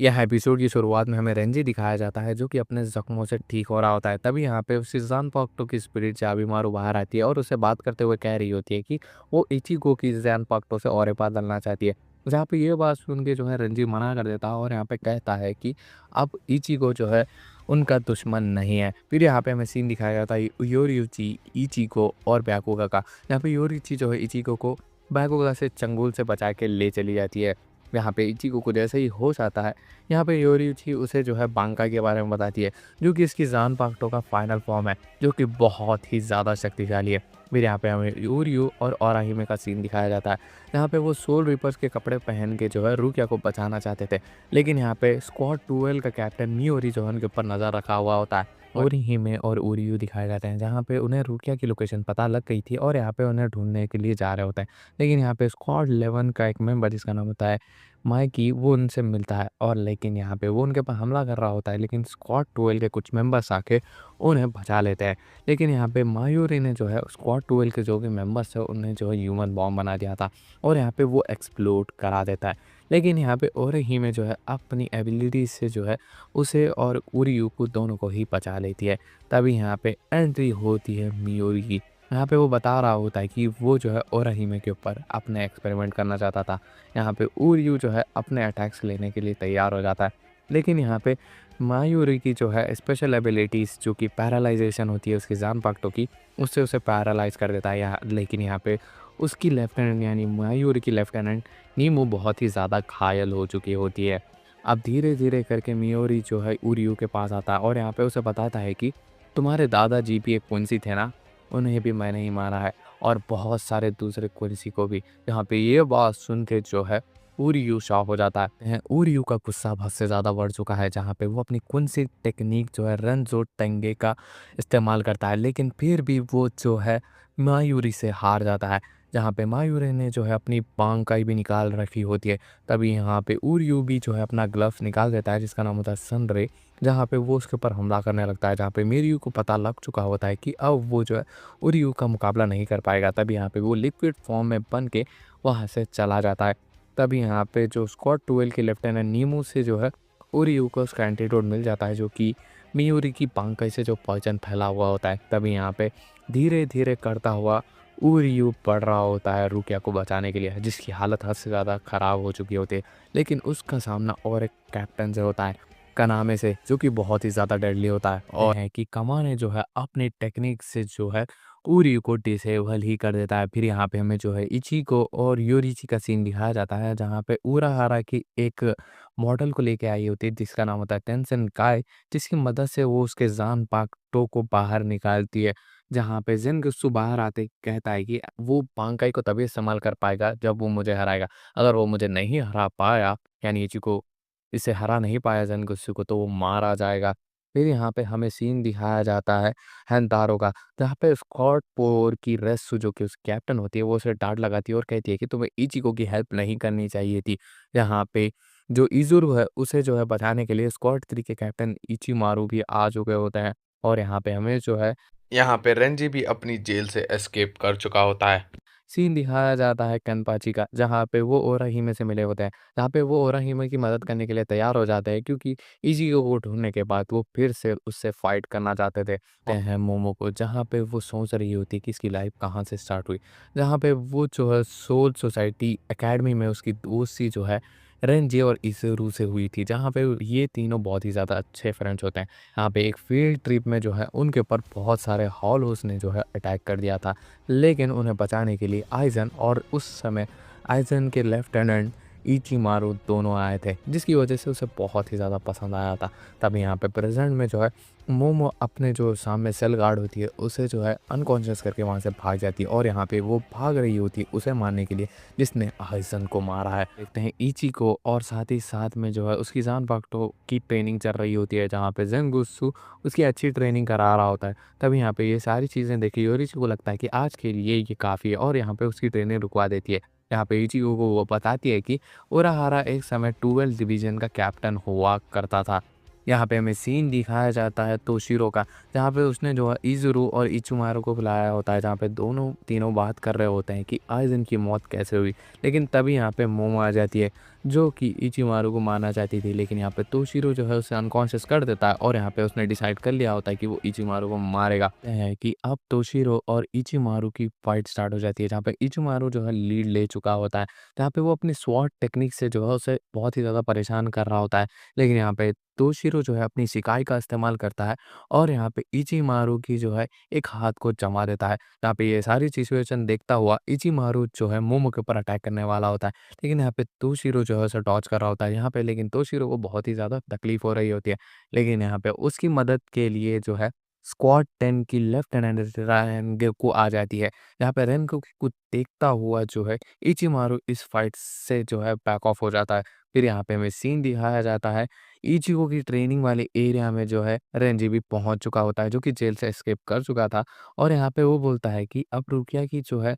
यह एपिसोड की शुरुआत में हमें रेंजी दिखाया जाता है जो कि अपने ज़ख्मों से ठीक हो रहा होता है। तभी यहाँ पे शिज़ान पाक्टो की स्पिरिट चाबीमारू बाहर आती है और उससे बात करते हुए कह रही होती है कि वो इचिको की शिज़ान पाक्टो से और बदलना चाहती है। जहाँ पे ये बात सुन के जो है रेंजी मना कर देता है और यहाँ पे कहता है कि अब इचिको जो है उनका दुश्मन नहीं है। फिर यहाँ पे हमें सीन दिखाया जाता है योरियुची, इचिको और ब्याकुगा का। यहाँ पे योरियुची जो है इचिको को ब्याकुगा से चंगुल से बचा के ले चली जाती है। यहाँ पे इचिको को जैसे ही होश आता है, यहाँ पे योरियुची उसे जो है बांका के बारे में बताती है, जो कि इसकी ज़ान पाक्टो का फाइनल फॉर्म है, जो कि बहुत ही ज़्यादा शक्तिशाली है। फिर यहाँ पे हमें यूरियो और ओराहिमे का सीन दिखाया जाता है, जहाँ पे वो सोल रिपर्स के कपड़े पहन के जो है रुकिया को बचाना चाहते थे, लेकिन यहाँ पे स्क्वाड 12 का कैप्टन मियोरी जो है उनके ऊपर नज़र रखा हुआ होता है। ओरिहिमे और उरियू दिखाए जाते हैं, जहाँ पे उन्हें रुकिया की लोकेशन पता लग गई थी और यहाँ पे उन्हें ढूंढने के लिए जा रहे होते हैं। लेकिन यहाँ पे स्क्वाड 11 का एक मेंबर जिसका नाम होता है माइकी, वो उनसे मिलता है और लेकिन यहाँ पे वो उनके ऊपर हमला कर रहा होता है, लेकिन स्क्वाड 12 के कुछ मेंबर्स आके उन्हें बचा लेते हैं। लेकिन यहाँ पे मायूरी ने जो है स्क्वाड 12 के जो भी मेंबर्स थे उन्हें जो है ह्यूमन बॉम्ब बना दिया था और यहाँ पे वो एक्सप्लोड करा देता है। लेकिन यहाँ पे ओरिहिमे जो है अपनी एबिलिटी से जो है उसे और उरियू को दोनों को ही बचा लेती है। तभी यहाँ पे एंट्री होती है मियोरी की। यहाँ पे वो बता रहा होता है कि वो जो है ओराहिमे के ऊपर अपने एक्सपेरिमेंट करना चाहता था। यहाँ पे उरियू जो है अपने अटैक्स लेने के लिए तैयार हो जाता है। लेकिन यहाँ पे मायूरी की जो है स्पेशल एबिलिटीज़ जो कि पैरालाइजेशन होती है उसकी ज़ान पाक्टो की, उससे उसे पैरालाइज़ कर देता है यहाँ। लेकिन यहाँ पे उसकी लेफ्टिनेंट यानी मायूरी की लेफ्टिनेंट नीमू बहुत ही ज़्यादा घायल हो चुकी होती है। अब धीरे-धीरे करके मियोरी जो है उरियू के पास आता है और यहाँ पे उसे बताता है कि तुम्हारे दादाजी भी एक कुंसी थे ना, उन्हें भी मैंने ही मारा है और बहुत सारे दूसरे कुंसी को भी। यहाँ पे ये बात सुन के जो है उरियू शॉक हो जाता है। उरियू का गुस्सा हद से ज़्यादा बढ़ चुका है, जहाँ पे वो अपनी कुंसी टेक्निक जो है रंजो टेंगे का इस्तेमाल करता है, लेकिन फिर भी वो जो है मायूरी से हार जाता है। जहाँ पे मायूरी ने जो है अपनी बांकाई भी निकाल रखी होती है। तभी यहाँ पे उरियू भी जो है अपना ग्लव्स निकाल देता है जिसका नाम होता है सनरे, जहाँ पे वो उसके ऊपर हमला करने लगता है। जहाँ पे मिरियू को पता लग चुका होता है कि अब वो जो है उरियू का मुकाबला नहीं कर पाएगा। तभी यहाँ पे वो लिक्विड फॉर्म में बन के वहाँ से चला जाता है। तभी यहाँ पे जो स्क्वाड 12 के लेफ्टिनेंट नीमू से जो है उरियू को उसका एंटीडोट मिल जाता है, जो कि मियोरी की बांकाई से जो पॉइजन फैला हुआ होता है। तभी यहाँ पे धीरे धीरे करता हुआ उरियू बढ़ रहा होता है रुकिया को बचाने के लिए, जिसकी हालत हद से ज़्यादा ख़राब हो चुकी होती है। लेकिन उसका सामना और एक कैप्टन से होता है कनामे से, जो कि बहुत ही ज़्यादा डेडली होता है और है कि कमाने जो है अपनी टेक्निक से जो है उरी को डिसेबल ही कर देता है। फिर यहाँ पे हमें जो है इचिको और योरिची का सीन दिखाया जाता है, जहाँ पे उराहारा की एक मॉडल को लेके आई होती है जिसका नाम होता है टेंसन काय, जिसकी मदद से वो उसके जान पाक्टो को बाहर निकालती है। जहाँ पे जिनगुत्सु बाहर आते कहता है कि वो बांकाई को तभी इस्तेमाल कर पाएगा जब वो मुझे हराएगा। अगर वो मुझे नहीं हरा पाया, यानी इचिको इसे हरा नहीं पाया ज़ेनगुत्सु को, तो वो मारा जाएगा। फिर यहाँ पे हमें सीन दिखाया जाता है हैंतारो का, जहाँ पे स्कॉट पोर की रेसु जो कि उसकी कैप्टन होती है, वो उसे डाँट लगाती है और कहती है कि तुम्हें इचिको की हेल्प नहीं करनी चाहिए थी। यहाँ पे जो इज़ुरु है, उसे जो है बचाने के लिए स्क्वाड 3 के कैप्टन इचिमारू भी आ चुके होते हैं और यहाँ पे हमें जो है यहाँ पे रेंजी भी अपनी जेल से एस्केप कर चुका होता है। सीन दिखाया जाता है केनपाची का, जहाँ पे वो ओराहिमे से मिले होते हैं, जहाँ पे वो ओराहिमे की मदद करने के लिए तैयार हो जाते हैं, क्योंकि इचिको को ढूँढने के बाद वो फिर से उससे फाइट करना चाहते थे। ते हैं मोमो को, जहाँ पे वो सोच रही होती है कि इसकी लाइफ कहाँ से स्टार्ट हुई। जहाँ पे वो जो है सोल सोसाइटी एकेडमी में उसकी दोस्ती जो है रेंजी और इज़ुरु से हुई थी, जहाँ पे ये तीनों बहुत ही ज़्यादा अच्छे फ्रेंड्स होते हैं। यहाँ पे एक फील्ड ट्रिप में जो है उनके ऊपर बहुत सारे हॉलोज़ ने जो है अटैक कर दिया था, लेकिन उन्हें बचाने के लिए आइज़न और उस समय आइज़न के लेफ्टिनेंट इचिमारू दोनों आए थे, जिसकी वजह से उसे बहुत ही ज़्यादा पसंद आया था। तब यहाँ पे प्रेज़ेंट में जो है मोमो अपने जो सामने सेल गार्ड होती है उसे जो है अनकॉन्शियस करके वहाँ से भाग जाती है और यहाँ पे वो भाग रही होती है उसे मारने के लिए जिसने आइज़न को मारा है। देखते हैं इचिको और साथ ही साथ में जो है उसकी जान पाक्टो की ट्रेनिंग चल रही होती है, जहाँ पे ज़ेनगुत्सु उसकी अच्छी ट्रेनिंग करा रहा होता है। तब यहाँ पे ये सारी चीज़ें देखी योरिची को लगता है कि आज के लिए ये काफ़ी है और यहाँ पे उसकी ट्रेनिंग रुकवा देती है। यहाँ पे इचिको को वो बताती है कि उराहारा एक समय 12 डिवीज़न का कैप्टन हुआ करता था। यहाँ पे हमें सीन दिखाया जाता है तोशिरो का, जहाँ पे उसने जो है इज़ुरु और इचिमारू को बुलाया होता है, जहाँ पे दोनों तीनों बात कर रहे होते हैं कि आइज़न की मौत कैसे हुई। लेकिन तभी यहाँ पे मोमो आ जाती है, जो कि इचिमारू को मारना चाहती थी, लेकिन यहाँ पे तोशिरो जो है उसे अनकॉन्शियस कर देता है और यहाँ पे उसने डिसाइड कर लिया होता है कि वो इचिमारू को मारेगा। है कि अब तोशिरो और इचिमारू की फाइट स्टार्ट हो जाती है, जहाँ पे इचिमारू जो है लीड ले चुका होता है, जहाँ पे वो अपनी स्वॉर्ड टेक्निक से जो है उसे बहुत ही ज़्यादा परेशान कर रहा होता है। लेकिन यहाँ पे तोशिरो जो है अपनी शिकाई का इस्तेमाल करता है और यहाँ पे इचिमारू की जो है एक हाथ को जमा देता है। यहाँ पे ये सारी सिचुएशन देखता हुआ इचिमारू जो है मोमो के ऊपर अटैक करने वाला होता है। लेकिन यहाँ पे तोशिरो जो है उसे डॉज कर रहा होता है। यहाँ पे लेकिन तोशिरो को बहुत ही ज़्यादा तकलीफ हो रही होती है। लेकिन यहाँ पे उसकी मदद के लिए जो है स्क्वाड 10 की लेफ्टिनेंट रेंगो आ जाती है। यहाँ पे रेंगो को देखता हुआ जो है इचिमारू इस फाइट से जो है बैक ऑफ हो जाता है। फिर यहाँ पे हमें सीन दिखाया जाता है इचिगो की ट्रेनिंग वाले एरिया में जो है रेंजी भी पहुँच चुका होता है, जो कि जेल से एस्केप कर चुका था। और यहाँ पे वो बोलता है कि अब रुकिया की जो है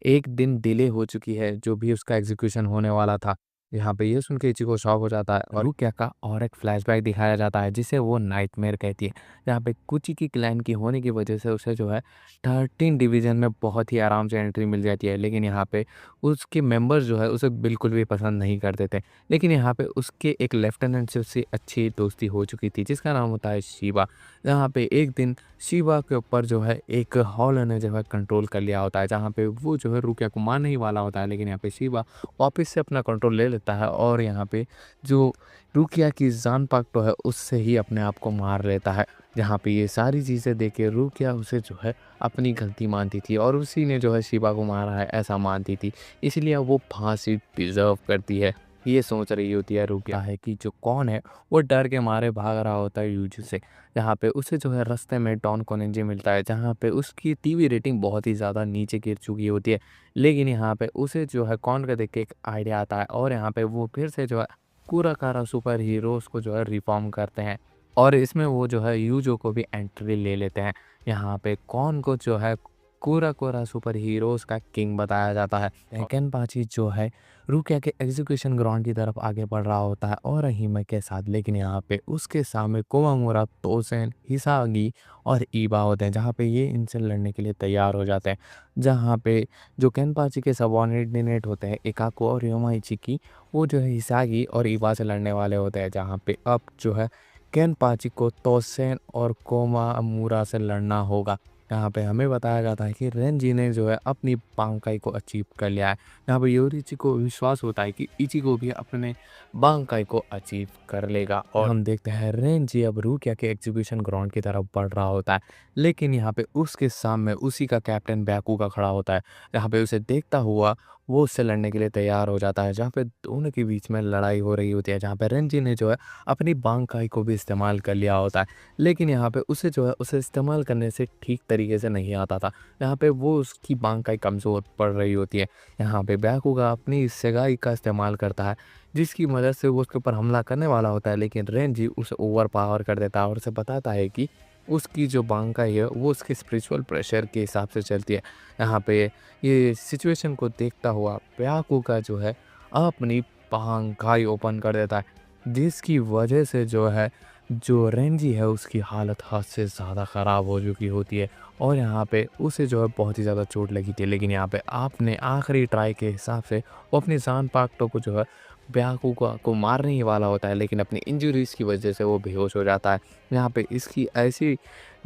1 दिन डिले हो चुकी है, जो भी उसका एग्ज़ीक्यूशन होने वाला था। यहाँ पे ये सुन के इचिको शॉक हो जाता है और रुकिया का और एक फ्लैशबैक दिखाया जाता है, जिसे वो नाइटमेयर कहती है। जहाँ पे कुची की क्लैन की होने की वजह से उसे जो है 13 डिवीज़न में बहुत ही आराम से एंट्री मिल जाती है। लेकिन यहाँ पे उसके मेंबर्स जो है उसे बिल्कुल भी पसंद नहीं करते थे। लेकिन यहाँ पे उसके एक लेफ्टिनेंट से उससे अच्छी दोस्ती हो चुकी थी, जिसका नाम होता है शिबा। जहाँ पे एक दिन शिबा के ऊपर जो है एक हॉलर ने जो है कंट्रोल कर लिया होता है, जहाँ पे वो जो है रुकिया को मारने ही वाला होता है। लेकिन यहाँ पे शिबा वापस से अपना कंट्रोल ले लेता है और यहाँ पे जो रुकिया की ज़ानपाक्टो है उससे ही अपने आप को मार लेता है। जहाँ पे ये सारी चीज़ें देख के रुकिया उसे जो है अपनी गलती मानती थी और उसी ने जो है शिबा को मारा है ऐसा मानती थी, इसलिए वो फांसी डिज़र्व करती है। ये सोच रही होती है रुकिया है कि जो कौन है वो डर के मारे भाग रहा होता है यूजू से। जहाँ पे उसे जो है रास्ते में डॉन कोनेंजी मिलता है, जहाँ पे उसकी टीवी रेटिंग बहुत ही ज़्यादा नीचे गिर चुकी होती है। लेकिन यहाँ पे उसे जो है कौन का देख के एक आइडिया आता है और यहाँ पे वो फिर से जो है कुराकारा सुपर हीरोज़ को जो है रिफ़ॉर्म करते हैं और इसमें वो जो है यूजो को भी एंट्री ले लेते हैं। यहाँ पे कौन को जो है कुराकोरा सुपर हीरोज़ का किंग बताया जाता है। केनपाची जो है रुकिया के एग्जीक्यूशन ग्राउंड की तरफ आगे बढ़ रहा होता है और हिमे के साथ, लेकिन यहाँ पे उसके सामने कोमामुरा, तोसेन, हिसागी और ईबा होते हैं, जहाँ पे ये इनसे लड़ने के लिए तैयार हो जाते हैं। जहाँ पे जो केनपाची के सबऑर्डिनेट होते हैं एकाको और योमाइची, वो जो है हिसागी और ईबा से लड़ने वाले होते हैं। जहाँ पे अब जो है केनपाची को तोसेन और कोमामुरा से लड़ना होगा। यहाँ पे हमें बताया जाता है कि रेंजी ने जो है अपनी बांकाई को अचीव कर लिया है। यहाँ पे योरिची को विश्वास होता है कि इचिगो भी अपने बांकाई को अचीव कर लेगा और हम देखते हैं रेंजी अब रुकिया के एग्जीक्यूशन ग्राउंड की तरफ बढ़ रहा होता है। लेकिन यहाँ पे उसके सामने उसी का कैप्टन बैकुगा खड़ा होता है। यहाँ पे उसे देखता हुआ वो उससे लड़ने के लिए तैयार हो जाता है, जहाँ पे दोनों के बीच में लड़ाई हो रही होती है, जहाँ पे रेंजी ने जो है अपनी बांकाई को भी इस्तेमाल कर लिया होता है। लेकिन यहाँ पे उसे जो है उसे इस्तेमाल करने से ठीक तरीके से नहीं आता था। यहाँ पे वो उसकी बांकाई कमज़ोर पड़ रही होती है। यहाँ पे बैकुगा अपनी सेगाई का इस्तेमाल करता है, जिसकी मदद से वो उसके ऊपर हमला करने वाला होता है, लेकिन रेंजी उसे ओवर पावर कर देता है और उसे बताता है कि उसकी जो बांकाई है वो उसके स्पिरिचुअल प्रेशर के हिसाब से चलती है। यहाँ पे ये सिचुएशन को देखता हुआ बैकुगा जो है अपनी बांकाई ओपन कर देता है, जिसकी वजह से जो है जो रेंजी है उसकी हालत हद से ज़्यादा ख़राब हो चुकी होती है और यहाँ पे उसे जो है बहुत ही ज़्यादा चोट लगी थी। लेकिन यहाँ पे आपने आखिरी ट्राई के हिसाब से वो अपनी ज़ानपाक्टो को जो है ब्याकुगा को मारने ही वाला होता है, लेकिन अपनी इंजरीज़ की वजह से वो बेहोश हो जाता है। यहाँ पे इसकी ऐसी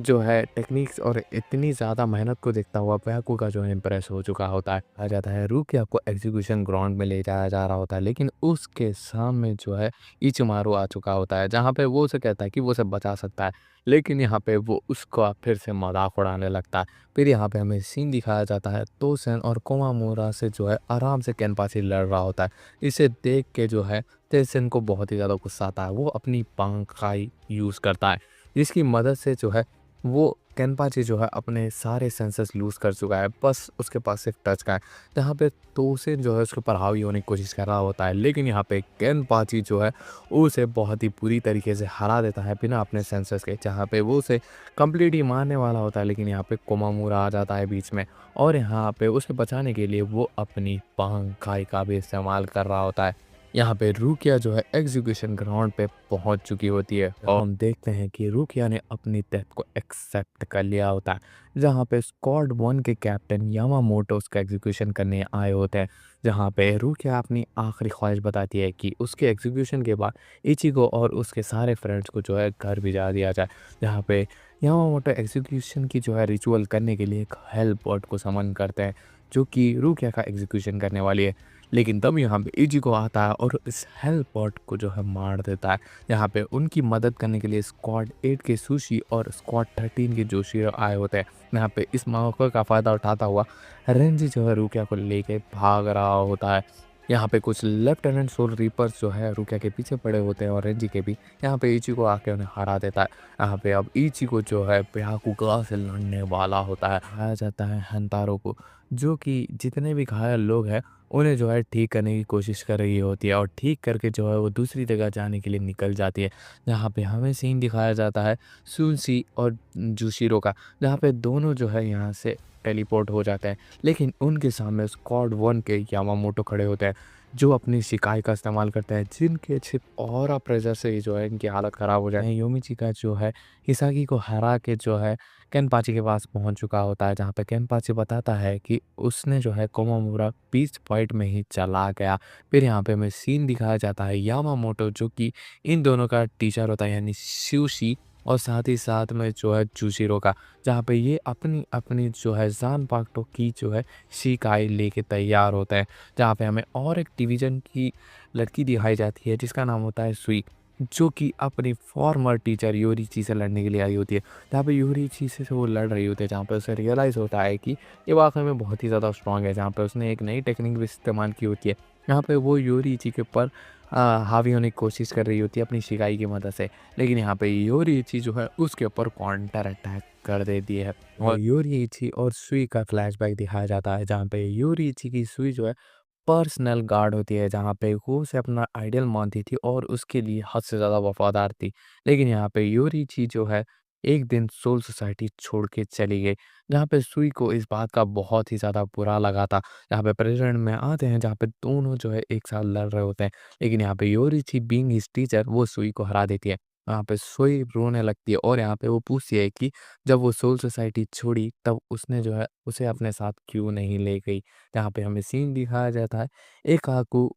जो है टेक्निक्स और इतनी ज़्यादा मेहनत को देखता हुआ ब्याकुगा जो है इम्प्रेस हो चुका होता है। आ जाता है रुकिया को एग्जीक्यूशन ग्राउंड में ले जाया जा रहा होता है, लेकिन उसके सामने जो है इचिमारू आ चुका होता है, जहाँ पे वो उसे कहता है कि वो उसे बचा सकता है। लेकिन यहाँ पे वो उसका फिर से मज़ाक उड़ाने लगता है। फिर यहाँ पे हमें सीन दिखाया जाता है तोसेन और कोमामुरा से जो है आराम से केनपाची लड़ रहा होता है। इसे देख के जो है तेसेन को बहुत ही ज़्यादा गुस्सा आता है। वो अपनी बांकाई यूज़ करता है, जिसकी मदद से जो है वो केनपाची जो है अपने सारे सेंसेस लूज़ कर चुका है, बस उसके पास सिर्फ टच का है। जहाँ पे तोसेन जो है उसके ऊपर हावी होने की कोशिश कर रहा होता है, लेकिन यहाँ पे केनपाची जो है उसे बहुत ही बुरी तरीके से हरा देता है बिना अपने सेंसेस के, जहाँ पे वो उसे कंप्लीट ही मारने वाला होता है। लेकिन यहाँ पे कोमामुरा आ जाता है बीच में और यहाँ पे उसे बचाने के लिए वो अपनी बांकाई का भी इस्तेमाल कर रहा होता है। यहाँ पे रुकिया जो है एग्जीक्यूशन ग्राउंड पे पहुंच चुकी होती है और हम देखते हैं कि रुकिया ने अपनी डेथ को एक्सेप्ट कर लिया होता है, जहाँ पे स्क्वाड 1 के कैप्टन यामामोटो उसका एग्जीक्यूशन करने आए होते हैं। जहाँ पे रुकिया अपनी आखिरी ख्वाहिश बताती है कि उसके एग्जीक्यूशन के बाद इचिको और उसके सारे फ्रेंड्स को जो है घर भिजा दिया जाए। जहाँ पे यामामोटो एग्जीक्यूशन की जो है रिचुअल करने के लिए एक हेल्प बॉट को समन करते हैं जो कि रुकिया का एग्जीक्यूशन करने वाली है। लेकिन तब यहाँ पे इचिको आता है और इस हेल्प बॉट को जो है मार देता है। यहाँ पे उनकी मदद करने के लिए स्क्वाड 8 के सुशी और स्क्वाड 13 के जोशिरो आए होते हैं। यहाँ पे इस मौके का फ़ायदा उठाता हुआ रेंजी जो है रुकिया को लेके भाग रहा होता है। यहाँ पे कुछ लेफ्टिनेंट सोल रीपर्स जो है रुकिया के पीछे पड़े होते हैं और रेंजी के भी। यहाँ पे इचिको आके उन्हें हरा देता है। यहाँ पे अब इचिको जो है ब्याकुगा से लड़ने वाला होता है। खाया जाता है हंतारो को, जो कि जितने भी घायल लोग हैं उन्हें जो है ठीक करने की कोशिश कर रही होती है और ठीक करके जो है वो दूसरी जगह जाने के लिए निकल जाती है। जहाँ पे हमें सीन दिखाया जाता है सुनसी और जुशिरो का, जहाँ पे दोनों जो है यहाँ से टेलीपोर्ट हो जाते हैं। लेकिन उनके सामने स्क्वाड 1 के यामामोटो खड़े होते हैं जो अपनी शिकाई का इस्तेमाल करते हैं, जिनके सिर्फ ऑरा प्रेशर से ही जो है इनकी हालत ख़राब हो जाए। योमिची का जो है हिसागी को हरा के जो है केनपाची के पास पहुंच चुका होता है, जहाँ पे केनपाची बताता है कि उसने जो है कोमामुरा बीच फाइट में ही चला गया। फिर यहाँ पे हमें सीन दिखाया जाता है यामामोटो जो कि इन दोनों का टीचर होता है, यानी सुशी, और साथ ही साथ में जो है जुशिरो का, जहाँ पे ये अपनी अपनी जो है ज़ानपाक्टो की जो है शिकाई लेके तैयार होते हैं। जहाँ पे हमें और एक डिवीज़न की लड़की दिखाई जाती है जिसका नाम होता है सुई, जो कि अपनी फॉर्मर टीचर योरीची से लड़ने के लिए आई होती है। जहाँ पे योरीची से वो लड़ रही होती है, जहाँ पे उसे रियलाइज़ होता है कि ये वाक़ई में बहुत ही ज़्यादा स्ट्रॉन्ग है। जहाँ पे उसने एक नई टेक्निक भी इस्तेमाल की होती है। यहाँ पे वो योरीची के ऊपर हावी होने की कोशिश कर रही होती है अपनी शिकाई की मदद से। लेकिन यहाँ पे योरीची जो है उसके ऊपर काउंटर अटैक कर देती है और योरीची और सुई का फ्लैशबैक दिखाया जाता है, जहाँ पे योरीची की सुई जो है पर्सनल गार्ड होती है, जहाँ पे वो उसे अपना आइडल मानती थी और उसके लिए हद से ज़्यादा वफ़ादार थी। लेकिन यहाँ पे योरीची जो है एक दिन सोल सोसाइटी छोड़ के चली गई, जहाँ पे सुई को इस बात का बहुत ही ज़्यादा बुरा लगा था। यहाँ पे प्रेज़ेंट में आते हैं जहाँ पे दोनों जो है एक साथ लड़ रहे होते हैं। लेकिन यहाँ पे योरीची बीइंग हिज़ टीचर वो सुई को हरा देती है। यहाँ पे सुई रोने लगती है और यहाँ पे वो पूछती है कि जब वो सोल सोसाइटी छोड़ी तब उसने जो है उसे अपने साथ क्यों नहीं ले गई। यहाँ पे हमें सीन दिखाया जाता है एकाकू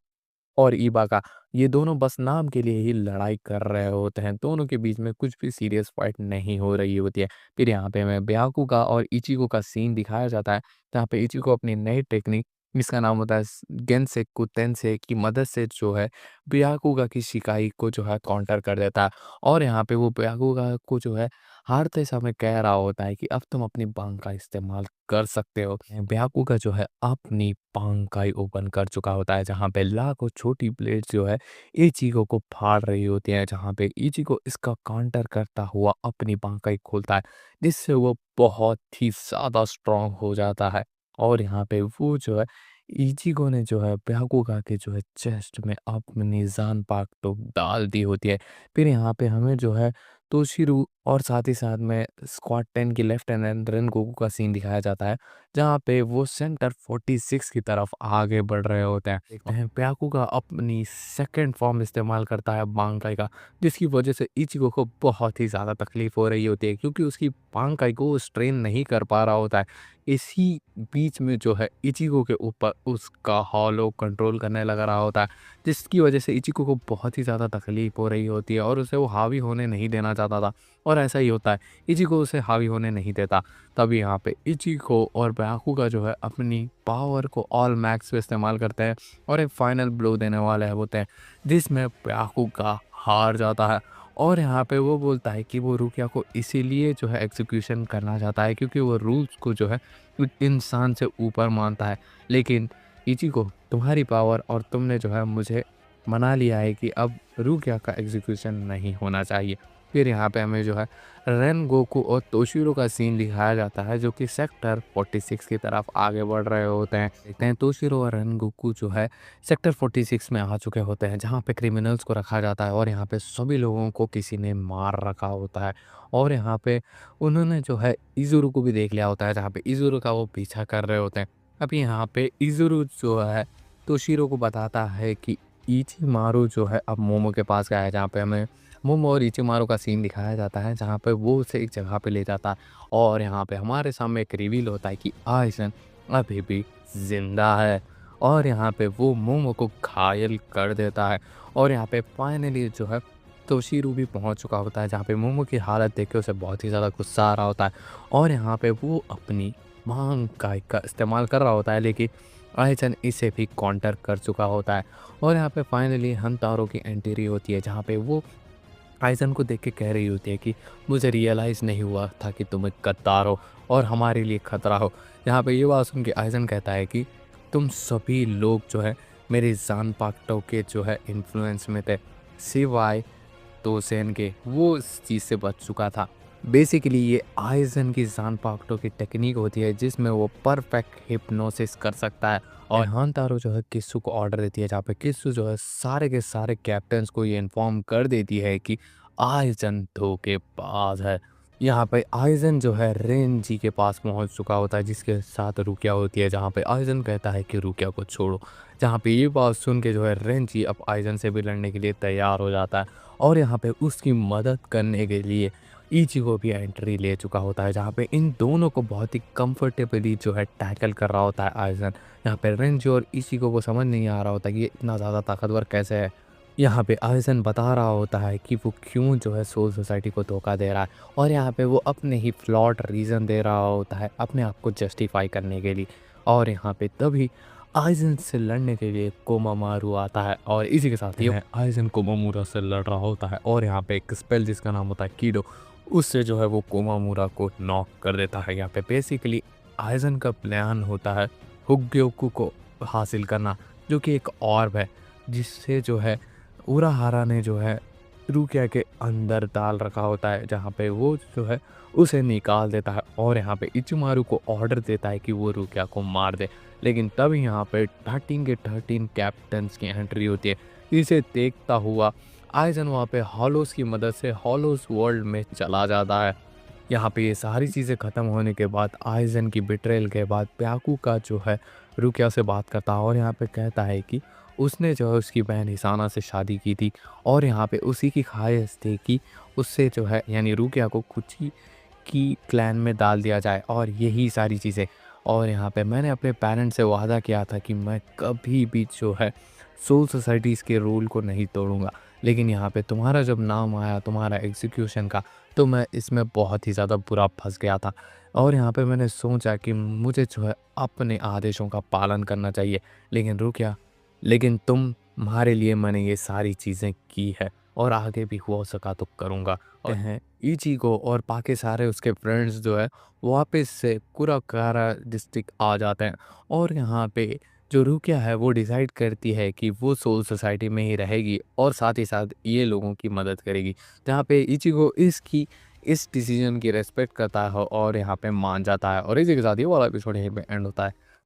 और ईबा का। ये दोनों बस नाम के लिए ही लड़ाई कर रहे होते हैं, दोनों के बीच में कुछ भी सीरियस फाइट नहीं हो रही होती है। फिर यहाँ पे हमें ब्याकुगा और इचिको का सीन दिखाया जाता है, जहाँ पे इचिको अपनी नई टेक्निक जिसका नाम होता है गेंसेकु तेंसे की मदद से जो है ब्याकुगा की शिकाई को जो है काउंटर कर देता है। और यहाँ पे वो ब्याकुगा को जो है हारते समय कह रहा होता है कि अब तुम अपनी बांग का इस्तेमाल कर सकते हो। ब्याकुगा जो है अपनी बांग का ही ओपन कर चुका होता है, जहाँ पे लाखों छोटी ब्लेड्स जो है इचिको को फाड़ रही होती है, जहाँ पे इचिको इसका काउंटर करता हुआ अपनी बांग का ही खोलता है, जिससे वो बहुत ही ज़्यादा स्ट्रांग हो जाता है। और यहाँ पे वो जो है इचिको ने जो है ब्याकुगा के जो है चेस्ट में अपनी जान पाक तो डाल दी होती है। फिर यहाँ पे हमें जो है तोशिरू और साथ ही साथ में स्क्वाड 10 की लेफ्टिनेंट रेनगोकू का सीन दिखाया जाता है, जहाँ पे वो सेक्टर 46 की तरफ आगे बढ़ रहे होते हैं। देखते हैं ब्याकुगा अपनी सेकंड फॉर्म इस्तेमाल करता है बांकाई का, जिसकी वजह से इचिको को बहुत ही ज़्यादा तकलीफ हो रही होती है क्योंकि उसकी बांकाई को वो स्ट्रेन नहीं कर पा रहा होता है। इसी बीच में जो है इचिको के ऊपर उसका हॉलो कंट्रोल करने लग रहा होता है, जिसकी वजह से इचिको को बहुत ही ज़्यादा तकलीफ हो रही होती है और उसे वो हावी होने नहीं देना चाहता था। और ऐसा ही होता है, इचिको उसे हावी होने नहीं देता। तभी यहाँ पे इचिको और ब्याकुगा जो है अपनी पावर को ऑल मैक्स पे इस्तेमाल करते हैं और एक फाइनल ब्लो देने वाले होते हैं, जिसमें ब्याकुगा हार जाता है। और यहाँ पे वो बोलता है कि वो रुकिया को इसीलिए जो है एग्जीक्यूशन करना चाहता है क्योंकि वो रूल्स को जो है एक इंसान से ऊपर मानता है। लेकिन इचिको, तुम्हारी पावर और तुमने जो है मुझे मना लिया है कि अब रुकिया का एग्जीक्यूशन नहीं होना चाहिए। फिर यहाँ पे हमें जो है रेनगोकू और तोशिरो का सीन दिखाया जाता है, जो कि सेक्टर 46 की तरफ आगे बढ़ रहे होते हैं। देखते हैं तोशिरो और रेनगोकू जो है सेक्टर 46 में आ चुके होते हैं, जहाँ पे क्रिमिनल्स को रखा जाता है और यहाँ पे सभी लोगों को किसी ने मार रखा होता है। और यहाँ पे उन्होंने जो है इजुरू को भी देख लिया होता है, जहाँ पे इजुरू का वो पीछा कर रहे होते हैं। अभी यहाँ पे इजुरू जो है तोशिरो को बताता है कि इचिमारू जो है अब मोमो के पास गया है, जहाँ पे हमें मोमो और इचिमारू का सीन दिखाया जाता है, जहाँ पे वो उसे एक जगह पे ले जाता है और यहाँ पे हमारे सामने एक रिवील होता है कि आइसन अभी भी जिंदा है। और यहाँ पे वो मोमो को घायल कर देता है। और यहाँ पे फाइनली जो है तोशीरो भी पहुँच चुका होता है, जहाँ पे मोमो की हालत देख के उसे बहुत ही ज़्यादा गुस्सा आ रहा होता है और यहाँ पे वो अपनी मांग का इस्तेमाल कर रहा होता है, लेकिन आइज़न इसे भी काउंटर कर चुका होता है। और यहाँ पे फाइनली हंतारो की एंट्री होती है, जहाँ पे वो आइज़न को देख के कह रही होती है कि मुझे रियलाइज़ नहीं हुआ था कि तुम एक गद्दार हो और हमारे लिए खतरा हो। यहाँ पे ये बात सुन के आइज़न कहता है कि तुम सभी लोग जो है मेरे ज़ानपाक्टो के जो है इन्फ्लुएंस में थे, सिवाय तोसेन के, वो इस चीज़ से बच चुका था। बेसिकली ये आइज़न की ज़ानपाक्टो की टेक्नीक होती है, जिसमें वो परफेक्ट हिप्नोसिस कर सकता है। और हांतारो जो है कित्सु को ऑर्डर देती है, जहाँ पे कित्सु जो है सारे के सारे कैप्टन्स को ये इन्फॉर्म कर देती है कि आइज़न धोखेबाज है। यहाँ पे आइज़न जो है रेंजी के पास पहुँच चुका होता है, जिसके साथ रुकिया होती है, जहाँ पे आइज़न कहता है कि रुकिया को छोड़ो। जहाँ पे ये बात सुन के जो है रेंजी अब आइज़न से भी लड़ने के लिए तैयार हो जाता है और यहाँ पे उसकी मदद करने के लिए इचिगो भी एंट्री ले चुका होता है, जहाँ पे इन दोनों को बहुत ही कंफर्टेबली जो है टैकल कर रहा होता है आइज़न। यहाँ पे रेंजी और इचिगो को समझ नहीं आ रहा होता कि ये इतना ज़्यादा ताकतवर कैसे है। यहाँ पे आइज़न बता रहा होता है कि वो क्यों जो है सोल सोसाइटी को धोखा दे रहा है और यहाँ पे वो अपने ही फ्लॉट रीज़न दे रहा होता है अपने आप को जस्टिफाई करने के लिए। और यहाँ पे तभी आइज़न से लड़ने के लिए कोमामारू आता है और इसी के साथ ही आइज़न कोमामुरा से लड़ रहा होता है और यहाँ पे एक स्पेल जिसका नाम होता है कीडो, उससे जो है वो कोमामुरा को नॉक कर देता है। यहाँ पे बेसिकली आइज़न का प्लान होता है हुग्योकू को हासिल करना, जो कि एक ऑर्ब है जिससे जो है उराहारा ने जो है रुकिया के अंदर डाल रखा होता है, जहाँ पे वो जो है उसे निकाल देता है और यहाँ पे इचिमारू को ऑर्डर देता है कि वो रुकिया को मार दे। लेकिन तब यहाँ पे 13 के 13 कैप्टन्स की एंट्री होती है। इसे देखता हुआ आइज़न वहाँ पे हॉलोस की मदद से हॉलोस वर्ल्ड में चला जाता है। यहाँ पे ये सारी चीज़ें ख़त्म होने के बाद आइज़न की बिट्रेल के बाद प्याकू का जो है रुकिया से बात करता है और यहाँ पे कहता है कि उसने जो है उसकी बहन हिसाना से शादी की थी और यहाँ पे उसी की ख्वाहिश थी कि उससे जो है यानी रुकिया को कुची की क्लैन में डाल दिया जाए और यही सारी चीज़ें। और यहाँ पे मैंने अपने पेरेंट्स से वादा किया था कि मैं कभी भी जो है सोल सोसाइटीज़ के रूल को नहीं तोड़ूंगा, लेकिन यहाँ पे तुम्हारा जब नाम आया तुम्हारा एग्जीक्यूशन का, तो मैं इसमें बहुत ही ज़्यादा बुरा फंस गया था। और यहाँ पे मैंने सोचा कि मुझे जो है अपने आदेशों का पालन करना चाहिए, लेकिन रुकिया, लेकिन तुम्हारे लिए मैंने ये सारी चीज़ें की है और आगे भी हो सका तो करूँगा। और हैं इचिगो और बाकी सारे उसके फ्रेंड्स जो है वापस से कुराकारा डिस्ट्रिक्ट आ जाते हैं और यहाँ पे जो रुकिया है वो डिसाइड करती है कि वो सोल सोसाइटी में ही रहेगी और साथ ही साथ ये लोगों की मदद करेगी। जहाँ पे इचिगो इसकी इस डिसीजन की रिस्पेक्ट करता है और यहाँ पे मान जाता है और इसी के साथ ये वाला एपिसोड यहीं पे एंड होता है।